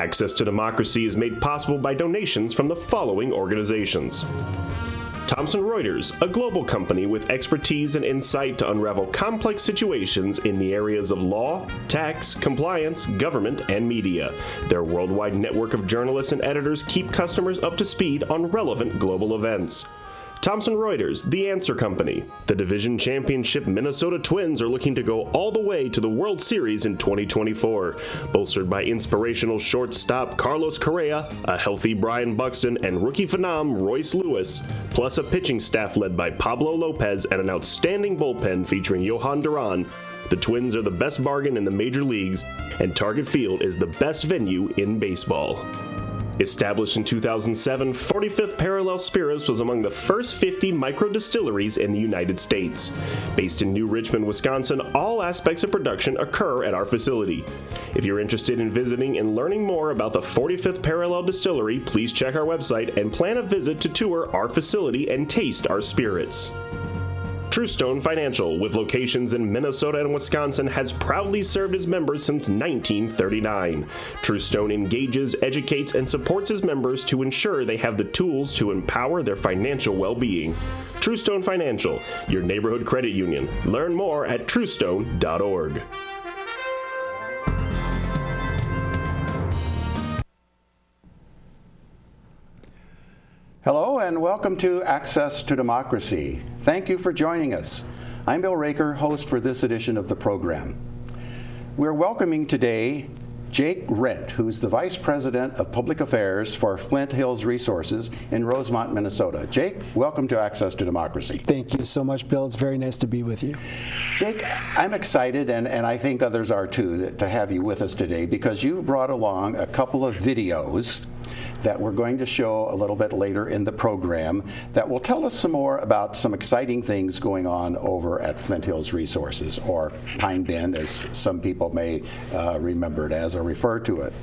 Access to Democracy is made possible by donations from the following organizations. Thomson Reuters, a global company with expertise and insight to unravel complex situations in the areas of law, tax, compliance, government, and media. Their worldwide network of journalists and editors keep customers up to speed on relevant global events. Thomson Reuters, The Answer Company. The division championship Minnesota Twins are looking to go all the way to the World Series in 2024. Bolstered by inspirational shortstop Carlos Correa, a healthy Brian Buxton, and rookie phenom Royce Lewis, plus a pitching staff led by Pablo Lopez and an outstanding bullpen featuring Johan Duran, the Twins are the best bargain in the major leagues, and Target Field is the best venue in baseball. Established in 2007, 45th Parallel Spirits was among the first 50 micro-distilleries in the United States. Based in New Richmond, Wisconsin, all aspects of production occur at our facility. If you're interested in visiting and learning more about the 45th Parallel Distillery, please check our website and plan a visit to tour our facility and taste our spirits. Truestone Financial, with locations in Minnesota and Wisconsin, has proudly served its members since 1939. Truestone engages, educates, and supports its members to ensure they have the tools to empower their financial well-being. Truestone Financial, your neighborhood credit union. Learn more at truestone.org. Hello and welcome to Access to Democracy. Thank you for joining us. I'm Bill Raker, host for this edition of the program. We're welcoming today Jake Reint, who's the Vice President of Public Affairs for Flint Hills Resources in Rosemont, Minnesota. Jake, welcome to Access to Democracy. Thank you so much, Bill. It's very nice to be with you. Jake, I'm excited, and I think others are too, to have you with us today because you brought along a couple of videos that we're going to show a little bit later in the program that will tell us some more about some exciting things going on over at Flint Hills Resources, or Pine Bend, as some people may remember it as or refer to it.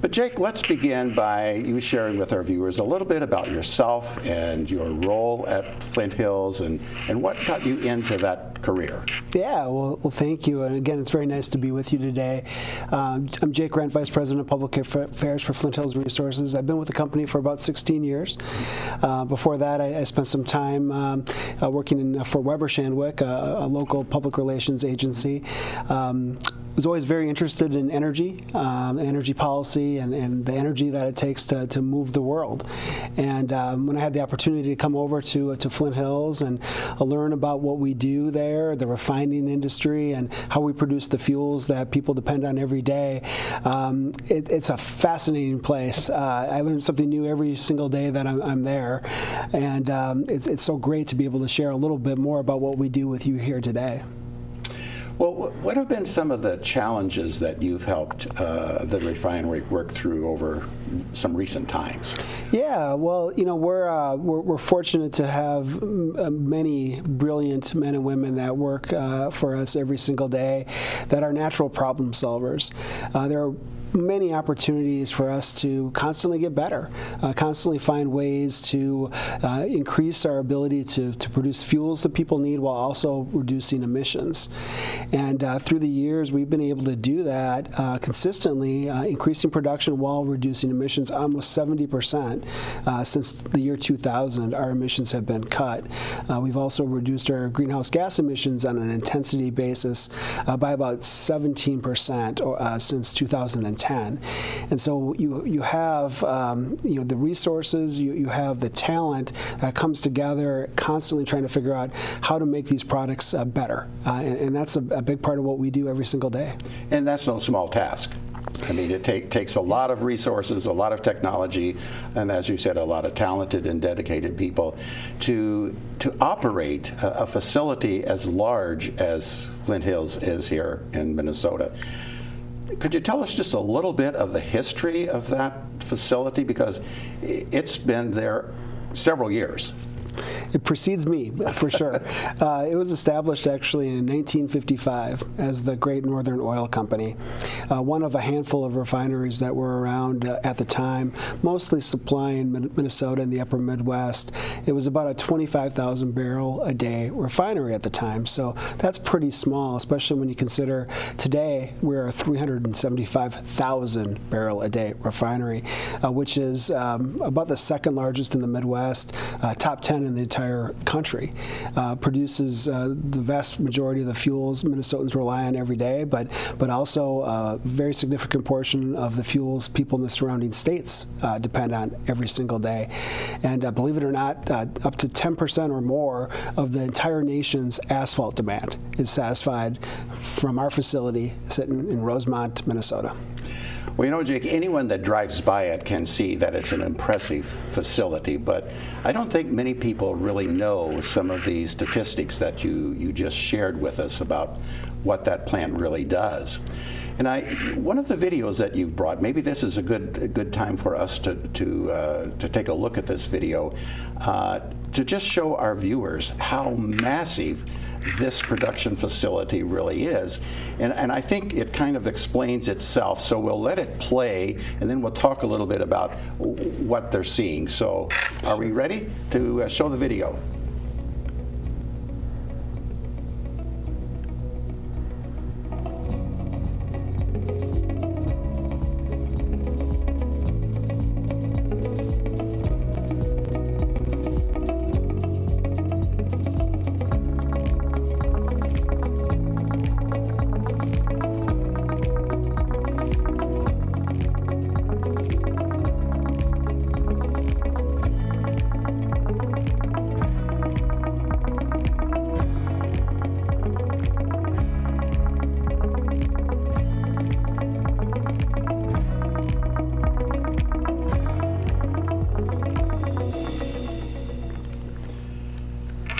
But Jake, let's begin by you sharing with our viewers a little bit about yourself and your role at Flint Hills and what got you into that career. Yeah, well, thank you. And again, it's very nice to be with you today. I'm Jake Reint, Vice President of Public Affairs for Flint Hills Resources. I've been with the company for about 16 years. Before that, I spent some time working for Weber Shandwick, a local public relations agency. Was always very interested in energy, energy policy, and the energy that it takes to move the world. And when I had the opportunity to come over to Flint Hills and learn about what we do there, the refining industry, and how we produce the fuels that people depend on every day, it's a fascinating place. I learn something new every single day that I'm there, and it's so great to be able to share a little bit more about what we do with you here today. Well, what have been some of the challenges that you've helped the refinery work through over some recent times? Yeah, well, you know, we're fortunate to have many brilliant men and women that work for us every single day that are natural problem solvers. There are many opportunities for us to constantly get better, constantly find ways to increase our ability to produce fuels that people need while also reducing emissions. And through the years, we've been able to do that consistently, increasing production while reducing emissions almost 70%. Since the year 2000, our emissions have been cut. We've also reduced our greenhouse gas emissions on an intensity basis by about 17% since 2010. And so you have the resources, you have the talent that comes together, constantly trying to figure out how to make these products better. And that's a big part of what we do every single day. And that's no small task. I mean, it takes a lot of resources, a lot of technology, and as you said, a lot of talented and dedicated people to operate a facility as large as Flint Hills is here in Minnesota. Could you tell us just a little bit of the history of that facility? Because it's been there several years. It precedes me, for sure. It was established actually in 1955 as the Great Northern Oil Company, one of a handful of refineries that were around at the time, mostly supplying Minnesota and the upper Midwest. It was about a 25,000 barrel a day refinery at the time, so that's pretty small, especially when you consider today we're a 375,000 barrel a day refinery, which is about the second largest in the Midwest, top 10 in the entire country. Produces the vast majority of the fuels Minnesotans rely on every day, but also a very significant portion of the fuels people in the surrounding states depend on every single day. And believe it or not, up to 10% or more of the entire nation's asphalt demand is satisfied from our facility sitting in Rosemont, Minnesota. Well, you know, Jake, anyone that drives by it can see that it's an impressive facility, but I don't think many people really know some of the statistics that you just shared with us about what that plant really does. And one of the videos that you've brought, maybe this is a good time for us to take a look at this video, to just show our viewers how massive this production facility really is. And I think it kind of explains itself. So we'll let it play, and then we'll talk a little bit about what they're seeing. So are we ready to show the video?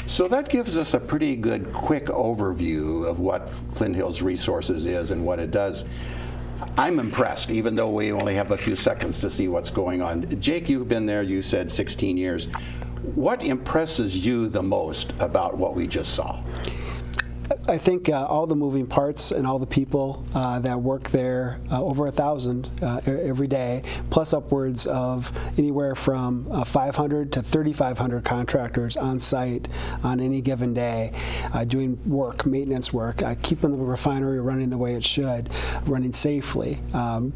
So that gives us a pretty good quick overview of what Flint Hills Resources is and what it does. I'm impressed, even though we only have a few seconds to see what's going on. Jake, you've been there, you said 16 years. What impresses you the most about what we just saw? I think all the moving parts and all the people that work there, over 1,000 every day, plus upwards of anywhere from 500 to 3,500 contractors on site on any given day, doing work, maintenance work, keeping the refinery running the way it should, running safely,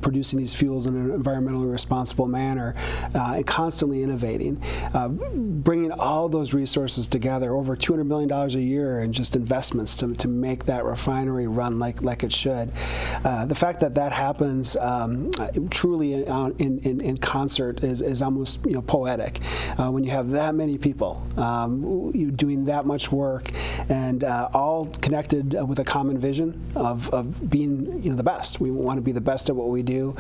producing these fuels in an environmentally responsible manner, and constantly innovating, bringing all those resources together, over $200 million a year in just investments to make that refinery run like it should. The fact that that happens truly in concert is almost poetic. When you have that many people doing that much work and all connected with a common vision of being the best. We want to be the best at what we do,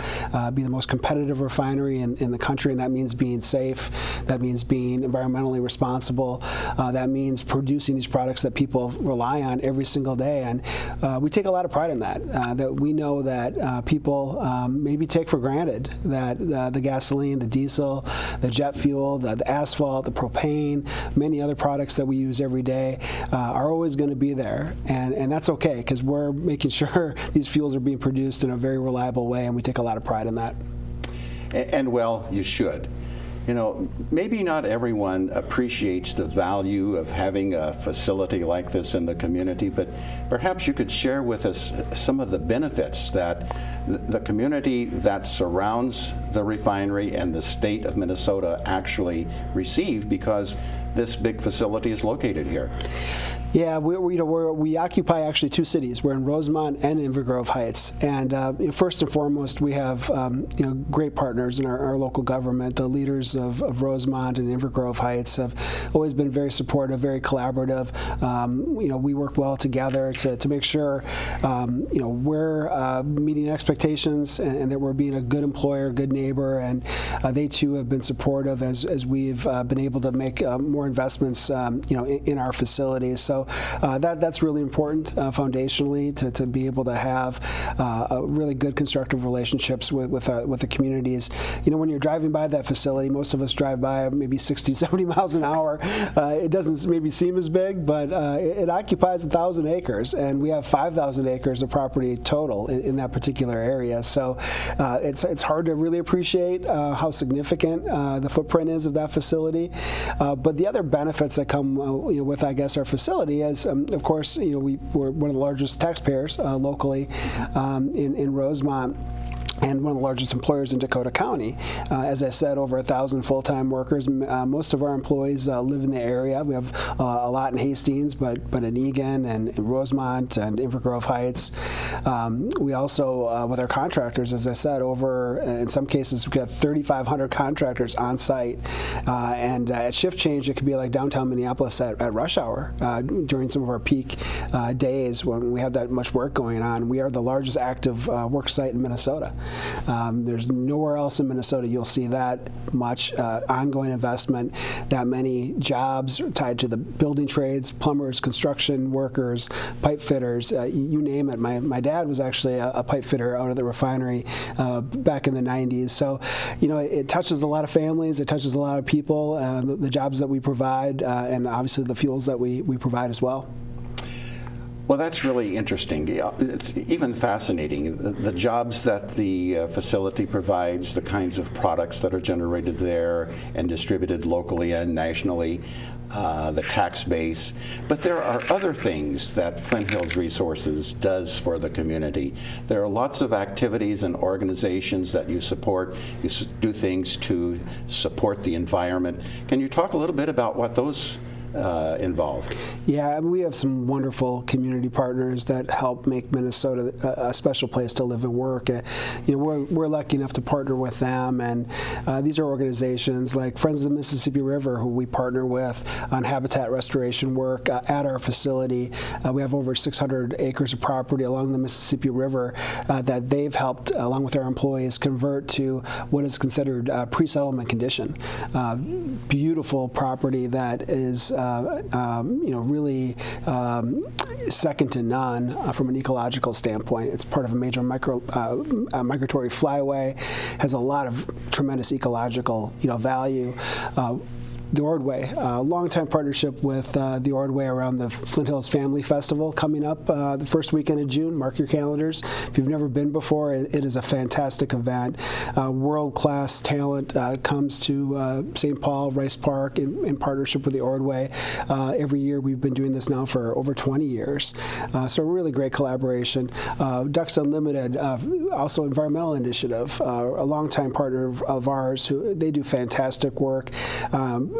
be the most competitive refinery in the country, and that means being safe, that means being environmentally responsible, that means producing these products that people rely on every single day. And we take a lot of pride in that, that we know that people maybe take for granted that the gasoline, the diesel, the jet fuel, the asphalt, the propane, many other products that we use every day are always going to be there. And that's okay, because we're making sure these fuels are being produced in a very reliable way, and we take a lot of pride in that. And well, you should. Maybe not everyone appreciates the value of having a facility like this in the community, but perhaps you could share with us some of the benefits that the community that surrounds the refinery and the state of Minnesota actually receive because this big facility is located here. Yeah, we occupy actually two cities. We're in Rosemont and in Inver Grove Heights. And first and foremost, we have great partners in our local government. The leaders of Rosemont and Inver Grove Heights have always been very supportive, very collaborative. We work well together to make sure we're meeting expectations and that we're being a good employer, good neighbor. And they too have been supportive as we've been able to make more investments in our facilities. So So that's really important foundationally to be able to have a really good constructive relationships with the communities. When you're driving by that facility, most of us drive by maybe 60, 70 miles an hour. It doesn't maybe seem as big, but it occupies 1,000 acres, and we have 5,000 acres of property total in that particular area. So it's hard to really appreciate how significant the footprint is of that facility. But the other benefits that come with, I guess, our facility is, of course, we're one of the largest taxpayers locally in Rosemont, and one of the largest employers in Dakota County. As I said, over 1,000 full-time workers. Most of our employees live in the area. We have a lot in Hastings, but in Eagan and in Rosemont and Inver Grove Heights. We also, with our contractors, as I said, in some cases, we've got 3,500 contractors on site. And at shift change, it could be like downtown Minneapolis at rush hour during some of our peak days when we have that much work going on. We are the largest active work site in Minnesota. There's nowhere else in Minnesota you'll see that much ongoing investment, that many jobs tied to the building trades, plumbers, construction workers, pipe fitters, you name it. My dad was actually a pipe fitter out of the refinery back in the 90s. So, it touches a lot of families, it touches a lot of people, the jobs that we provide, and obviously the fuels that we provide as well. Well, that's really interesting. It's even fascinating. The jobs that the facility provides, the kinds of products that are generated there and distributed locally and nationally, the tax base. But there are other things that Flint Hills Resources does for the community. There are lots of activities and organizations that you support. You do things to support the environment. Can you talk a little bit about what those involved? Yeah, we have some wonderful community partners that help make Minnesota a special place to live and work. We're lucky enough to partner with them, and these are organizations like Friends of the Mississippi River, who we partner with on habitat restoration work at our facility. We have over 600 acres of property along the Mississippi River that they've helped, along with our employees, convert to what is considered pre-settlement condition. Beautiful property that is really second to none from an ecological standpoint. It's part of a major migratory flyway, has a lot of tremendous ecological value. The Ordway, a long-time partnership with the Ordway around the Flint Hills Family Festival coming up the first weekend of June. Mark your calendars. If you've never been before, it is a fantastic event. World-class talent comes to St. Paul, Rice Park in partnership with the Ordway. Every year we've been doing this now for over 20 years. So a really great collaboration. Ducks Unlimited, also environmental initiative, a longtime partner of ours who they do fantastic work.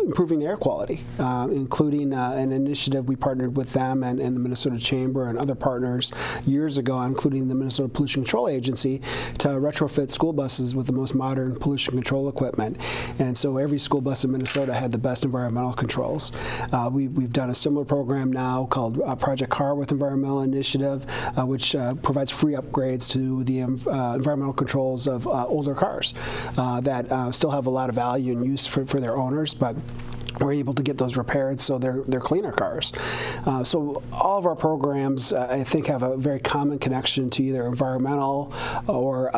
Improving air quality, including an initiative we partnered with them and the Minnesota Chamber and other partners years ago, including the Minnesota Pollution Control Agency, to retrofit school buses with the most modern pollution control equipment. And so every school bus in Minnesota had the best environmental controls. We've done a similar program now called Project Car with Environmental Initiative, which provides free upgrades to the environmental controls of older cars that still have a lot of value and use for their owners, but we're able to get those repaired so they're cleaner cars. So all of our programs, I think, have a very common connection to either environmental or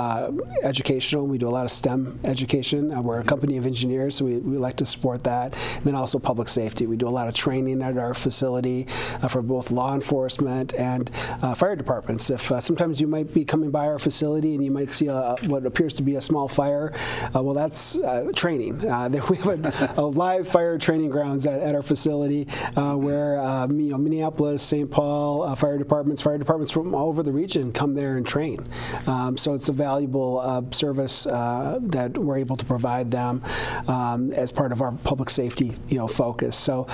educational. We do a lot of STEM education. We're a company of engineers, so we like to support that. And then also public safety. We do a lot of training at our facility for both law enforcement and fire departments. If sometimes you might be coming by our facility and you might see what appears to be a small fire, well, that's training. We have a live fire training grounds at our facility where Minneapolis, St. Paul fire departments from all over the region come there and train. So it's a valuable service that we're able to provide them as part of our public safety focus. So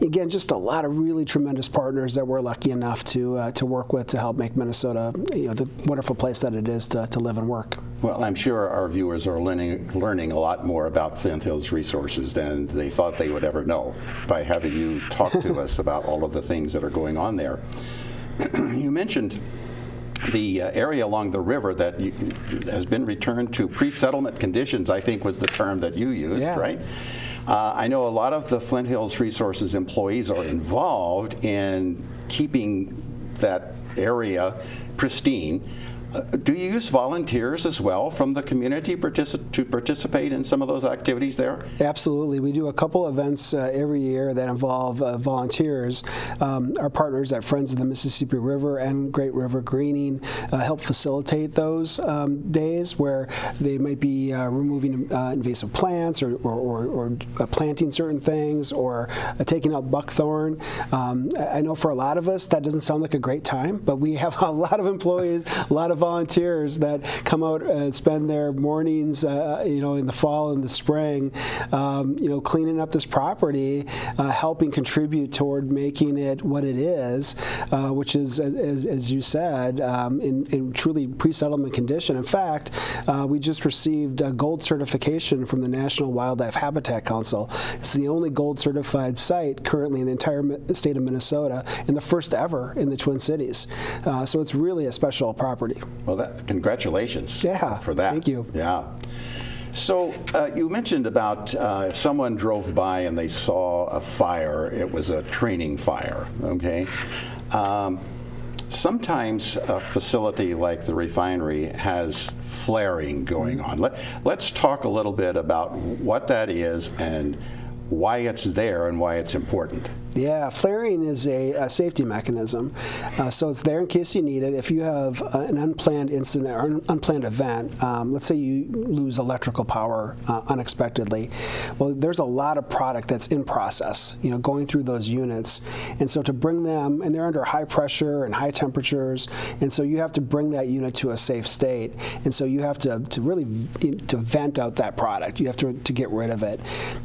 again, just a lot of really tremendous partners that we're lucky enough to work with to help make Minnesota the wonderful place that it is to live and work. Well, I'm sure our viewers are learning a lot more about Flint Hills Resources than they thought they would ever know by having you talk to us about all of the things that are going on there. You mentioned the area along the river that has been returned to pre-settlement conditions, I think was the term that you used, right? I know a lot of the Flint Hills Resources employees are involved in keeping that area pristine. Do you use volunteers as well from the community to participate in some of those activities there? Absolutely. We do a couple events every year that involve volunteers. Our partners at Friends of the Mississippi River and Great River Greening help facilitate those days where they might be removing invasive plants or planting certain things or taking out buckthorn. I know for a lot of us that doesn't sound like a great time, but we have a lot of employees, a lot of volunteers that come out and spend their mornings, in the fall and the spring, cleaning up this property, helping contribute toward making it what it is, which is, as you said, in truly pre-settlement condition. In fact, we just received a gold certification from the National Wildlife Habitat Council. It's the only gold certified site currently in the entire state of Minnesota and the first ever in the Twin Cities. So it's really a special property. Well, congratulations for that. Thank you. Yeah. So you mentioned about if someone drove by and they saw a fire, it was a training fire, okay? Sometimes a facility like the refinery has flaring going on. Let's talk a little bit about what that is and why it's there and why it's important. Yeah, flaring is a safety mechanism. So it's there in case you need it. If you have an unplanned incident or an unplanned event, let's say you lose electrical power unexpectedly, well, there's a lot of product that's in process, going through those units. And so to bring them, and they're under high pressure and high temperatures, and so you have to bring that unit to a safe state. And so you have to really to vent out that product. You have to get rid of it.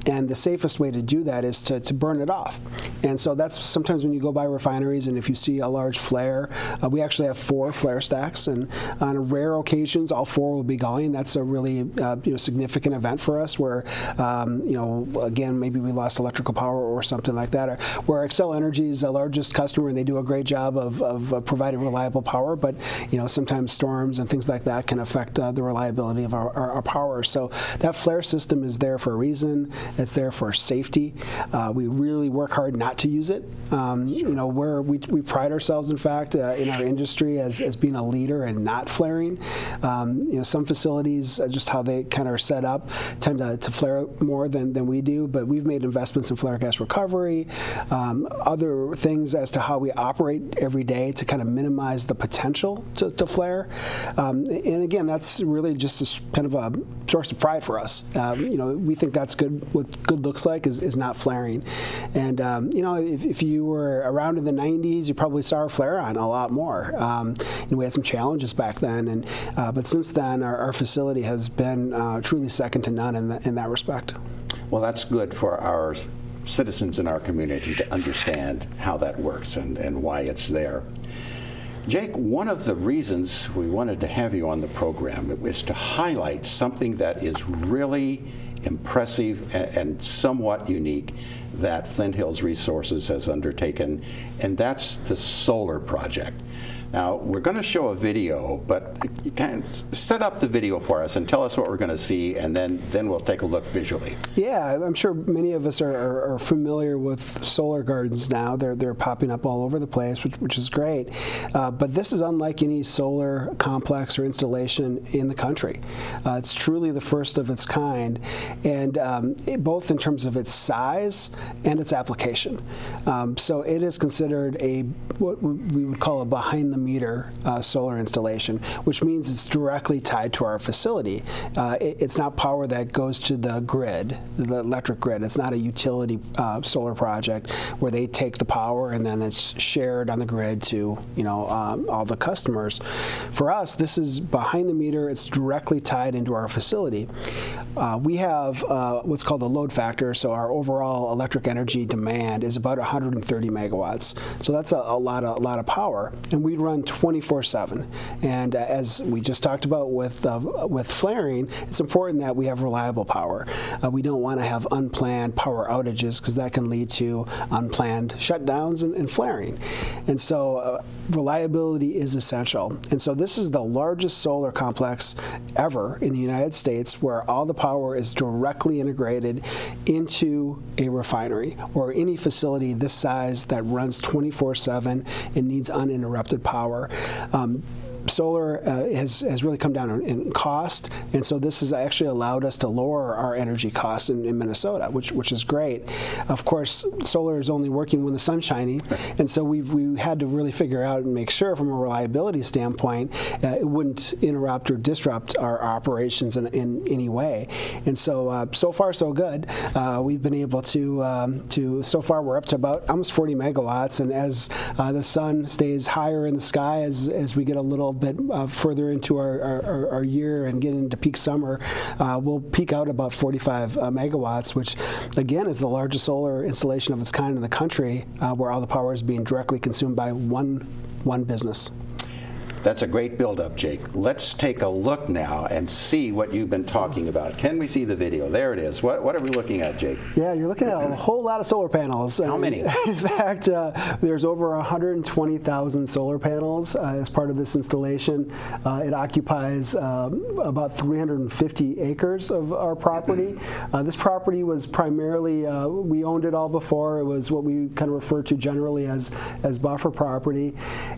And the safest way to do that is to burn it off. And so that's sometimes when you go by refineries and if you see a large flare, we actually have 4 flare stacks, and on rare occasions all 4 will be going. That's a really significant event for us where again, maybe we lost electrical power or something like that, or where Xcel Energy is the largest customer and they do a great job of providing reliable power, but sometimes storms and things like that can affect the reliability of our power. So that flare system is there for a reason. It's there for safety. We really work hard not to use it. We pride ourselves, in fact, in our industry as being a leader in not flaring. Some facilities, just how they kind of are set up, tend to flare more than we do, but we've made investments in flare gas recovery, other things as to how we operate every day to kind of minimize the potential to flare. And again, that's really just kind of a source of pride for us. We think that's good. What good looks like is not flaring. And if you were around in the 90s, you probably saw our flare on a lot more. We had some challenges back then, but since then, our facility has been truly second to none in that respect. Well, that's good for our citizens in our community to understand how that works and why it's there. Jake, one of the reasons we wanted to have you on the program was to highlight something that is really impressive and somewhat unique that Flint Hills Resources has undertaken, and that's the solar project. Now, we're going to show a video, but you kind of set up the video for us and tell us what we're going to see, and then we'll take a look visually. Yeah, I'm sure many of us are familiar with solar gardens now. They're popping up all over the place, which is great. But this is unlike any solar complex or installation in the country. It's truly the first of its kind, and both in terms of its size and its application. So it is considered what we would call a behind-the-meter solar installation, which means it's directly tied to our facility. It's not power that goes to the grid, the electric grid. It's not a utility solar project where they take the power and then it's shared on the grid to all the customers. For us, this is behind the meter. It's directly tied into our facility. We have what's called a load factor, so our overall electric electric energy demand is about 130 megawatts. So that's a lot of power, and we run 24/7. And as we just talked about with flaring, it's important that we have reliable power. We don't want to have unplanned power outages because that can lead to unplanned shutdowns and flaring. And so reliability is essential. And so this is the largest solar complex ever in the United States where all the power is directly integrated into a refinery or any facility this size that runs 24/7 and needs uninterrupted power. Solar has really come down in cost, and so this has actually allowed us to lower our energy costs in Minnesota, which is great. Of course, solar is only working when the sun's shining, and so we had to really figure out and make sure from a reliability standpoint it wouldn't interrupt or disrupt our operations in any way. And so so far so good. We've been able to so far we're up to about almost 40 megawatts, and as the sun stays higher in the sky as we get a little bit further into our year and get into peak summer, we'll peak out about 45 megawatts, which again is the largest solar installation of its kind in the country, where all the power is being directly consumed by one business. That's a great build-up, Jake. Let's take a look now and see what you've been talking about. Can we see the video? There it is. What are we looking at, Jake? Yeah, you're looking at a whole lot of solar panels. How many? In fact, there's over 120,000 solar panels as part of this installation. It occupies about 350 acres of our property. This property was primarily, we owned it all before. It was what we kind of refer to generally as buffer property.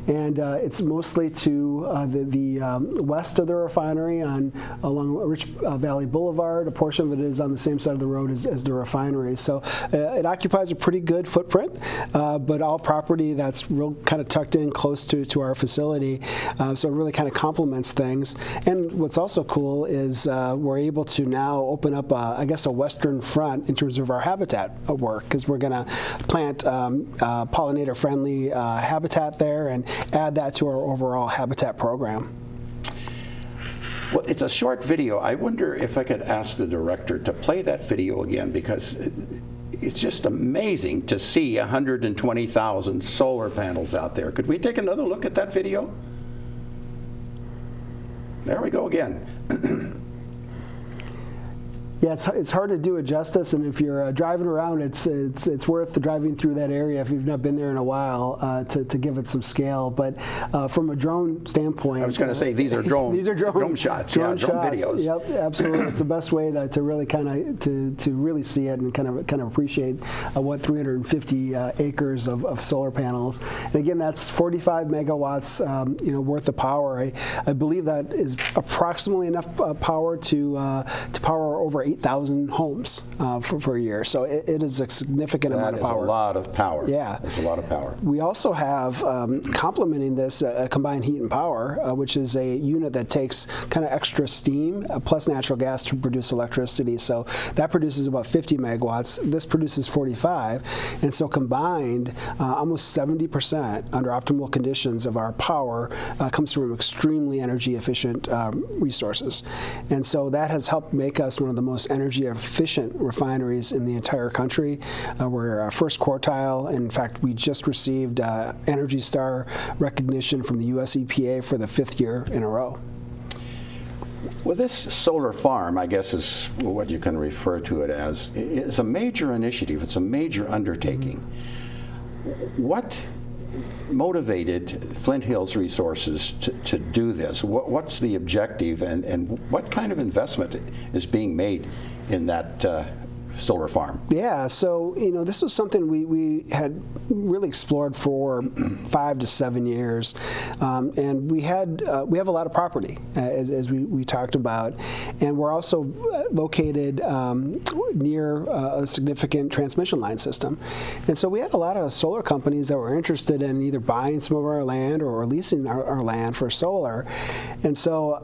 And it's mostly to the west of the refinery along Rich Valley Boulevard. A portion of it is on the same side of the road as the refinery. So it occupies a pretty good footprint, but all property that's real kind of tucked in close to our facility. So it really kind of complements things. And what's also cool is we're able to now open up, I guess, a western front in terms of our habitat work, because we're going to plant pollinator-friendly habitat there and add that to our overall habitat program. Well, it's a short video. I wonder if I could ask the director to play that video again, because it's just amazing to see 120,000 solar panels out there. Could we take another look at that video? There we go again. Yeah, it's hard to do it justice, and if you're driving around, it's worth driving through that area if you've not been there in a while to give it some scale. But from a drone standpoint, I was going to say these are drone shots, drone videos. Yep, absolutely. It's the best way to really kind of to really see it and kind of appreciate what 350 acres of solar panels. And again, that's 45 megawatts, worth of power. I believe that is approximately enough power to power over 8,000 homes for a year. So it is a significant amount of power. That is a lot of power. Yeah. That's a lot of power. We also have, complementing this, combined heat and power, which is a unit that takes kind of extra steam plus natural gas to produce electricity. So that produces about 50 megawatts. This produces 45. And so combined, almost 70% under optimal conditions of our power comes from extremely energy efficient resources. And so that has helped make us one of the most energy efficient refineries in the entire country. We're first quartile. In fact, we just received Energy Star recognition from the US EPA for the 5th year in a row. Well, this solar farm, I guess, is what you can refer to it as. It's a major initiative. It's a major undertaking. What motivated Flint Hills Resources to do this? What's the objective, and what kind of investment is being made in that solar farm? Yeah, so this was something we had really explored for 5 to 7 years, and we have a lot of property as we talked about, and we're also located near a significant transmission line system, and so we had a lot of solar companies that were interested in either buying some of our land or leasing our land for solar, and so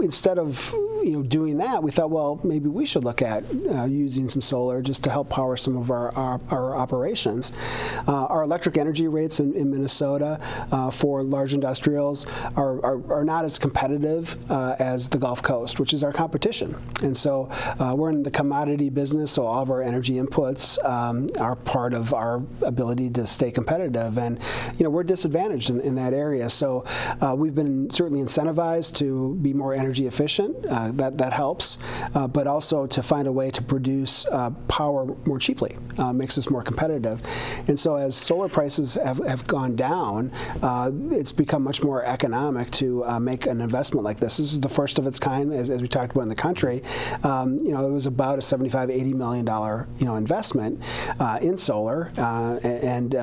instead of doing that, we thought, well, maybe we should look at using some solar just to help power some of our operations. Our electric energy rates in Minnesota for large industrials are not as competitive as the Gulf Coast, which is our competition. And so we're in the commodity business, so all of our energy inputs are part of our ability to stay competitive. And we're disadvantaged in that area. So we've been certainly incentivized to be more energy efficient. That helps, but also to find a way to produce power more cheaply makes us more competitive. And so as solar prices have gone down, it's become much more economic to make an investment like this. This is the first of its kind, as we talked about in the country. It was about a $75–80 million investment in solar, and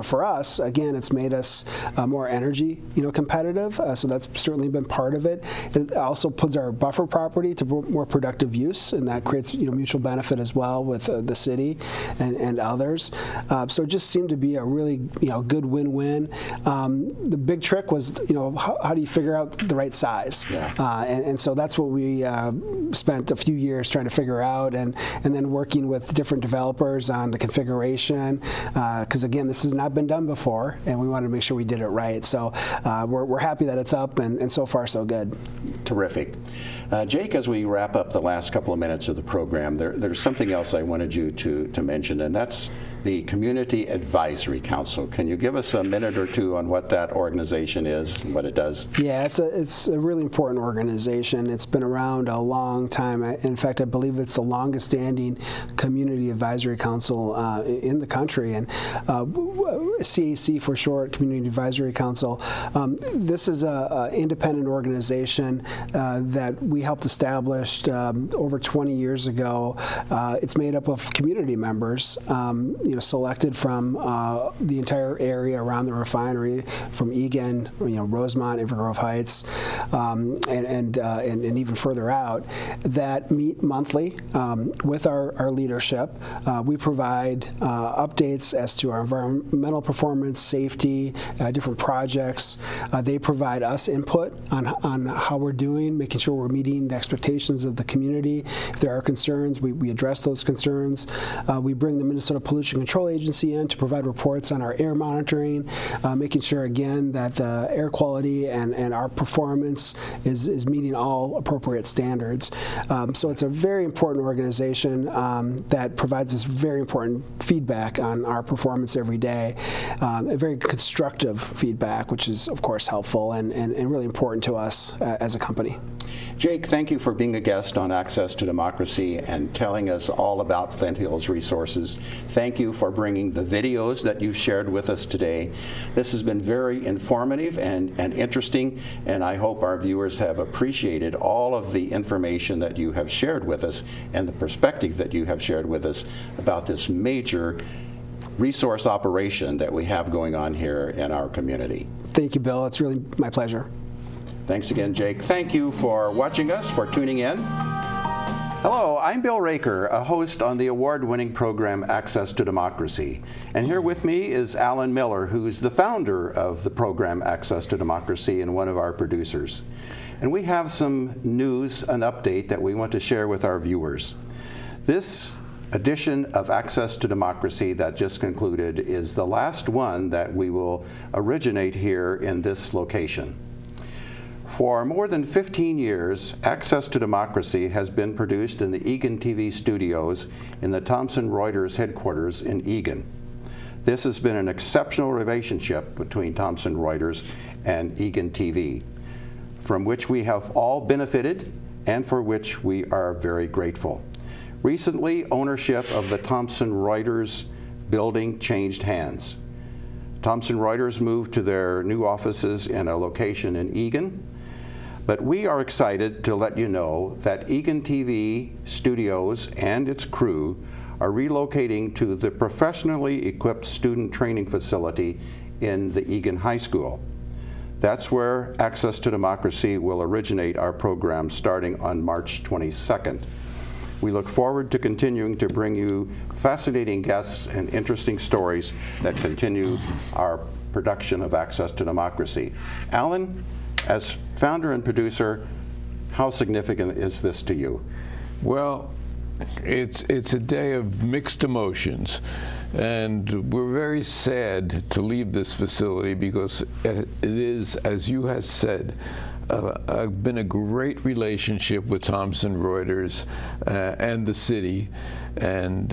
for us, again, it's made us more energy competitive. So that's certainly been part of it. It also puts our buffer property to more productive use, and that creates mutual benefit as well with the city and others. So it just seemed to be a really good win-win. The big trick was how do you figure out the right size? Yeah. And so that's what we spent a few years trying to figure out, and then working with different developers on the configuration, because again, this has not been done before, and we wanted to make sure we did it right. So we're happy that it's up, and so far so good. Terrific. Jake, as we wrap up the last couple of minutes of the program, there's something else I wanted you to mention, and that's the Community Advisory Council. Can you give us a minute or two on what that organization is and what it does? Yeah, it's a really important organization. It's been around a long time. In fact, I believe it's the longest standing Community Advisory Council in the country, and CAC for short, Community Advisory Council. This is an independent organization that we helped establish over 20 years ago. It's made up of community members, selected from the entire area around the refinery, from Eagan, Rosemont, Inver Grove Heights, and even further out, that meet monthly with our leadership. We provide updates as to our environmental performance, safety, different projects. They provide us input on how we're doing, making sure we're meeting the expectations of the community. If there are concerns, we address those concerns. We bring the Minnesota Pollution Control Agency in to provide reports on our air monitoring, making sure again that the air quality and our performance is meeting all appropriate standards. So it's a very important organization that provides us very important feedback on our performance every day, a very constructive feedback, which is of course helpful and really important to us as a company. Jake, thank you for being a guest on Access to Democracy and telling us all about Flint Hills Resources. Thank you for bringing the videos that you've shared with us today. This has been very informative and interesting, and I hope our viewers have appreciated all of the information that you have shared with us and the perspective that you have shared with us about this major resource operation that we have going on here in our community. Thank you, Bill. It's really my pleasure. Thanks again, Jake. Thank you for watching us, for tuning in. Hello, I'm Bill Raker, a host on the award-winning program Access to Democracy. And here with me is Alan Miller, who's the founder of the program Access to Democracy and one of our producers. And we have some news, an update that we want to share with our viewers. This edition of Access to Democracy that just concluded is the last one that we will originate here in this location. For more than 15 years, Access to Democracy has been produced in the Eagan TV studios in the Thomson Reuters headquarters in Eagan. This has been an exceptional relationship between Thomson Reuters and Eagan TV, from which we have all benefited and for which we are very grateful. Recently, ownership of the Thomson Reuters building changed hands. Thomson Reuters moved to their new offices in a location in Eagan. But we are excited to let you know that Eagan TV studios and its crew are relocating to the professionally equipped student training facility in the Eagan High School. That's where Access to Democracy will originate our program starting on March 22nd. We look forward to continuing to bring you fascinating guests and interesting stories that continue our production of Access to Democracy. Alan, as founder and producer, How significant is this to you? Well, it's a day of mixed emotions, and we're very sad to leave this facility because it is, as you have said, been a great relationship with Thomson Reuters and the city. And,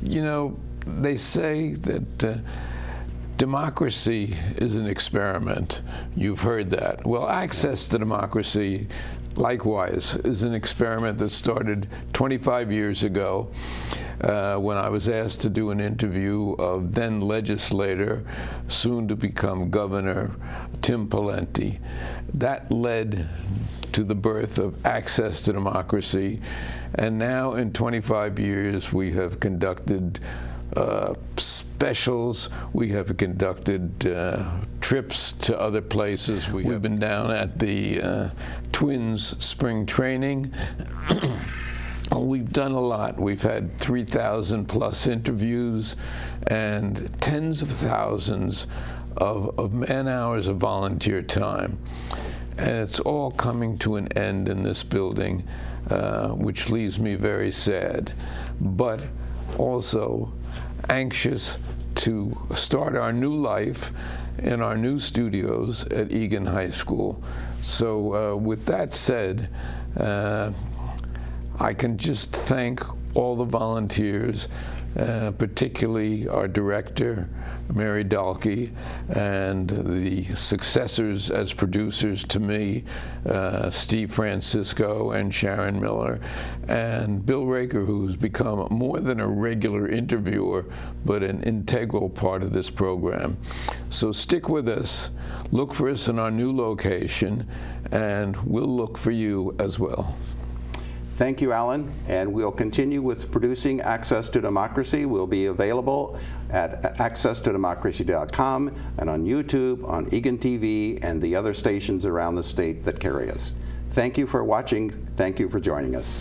you know, they say that democracy is an experiment. You've heard that. Well, access to democracy, likewise, is an experiment that started 25 years ago when I was asked to do an interview of then legislator, soon to become governor, Tim Pawlenty. That led to the birth of access to democracy. And now in 25 years, we have conducted specials. We have conducted trips to other places. We've been down at the Twins spring training. We've done a lot. We've had 3,000 plus interviews and tens of thousands of man-hours of volunteer time. And it's all coming to an end in this building, which leaves me very sad, but also anxious to start our new life in our new studios at Egan High School. So with that said, I can just thank all the volunteers, particularly our director, Mary Dahlke, and the successors as producers to me, Steve Francisco and Sharon Miller, and Bill Raker, who's become more than a regular interviewer, but an integral part of this program. So stick with us, look for us in our new location, and we'll look for you as well. Thank you, Alan, and we'll continue with producing Access to Democracy. We'll be available at accesstodemocracy.com and on YouTube, on Egan TV, and the other stations around the state that carry us. Thank you for watching. Thank you for joining us.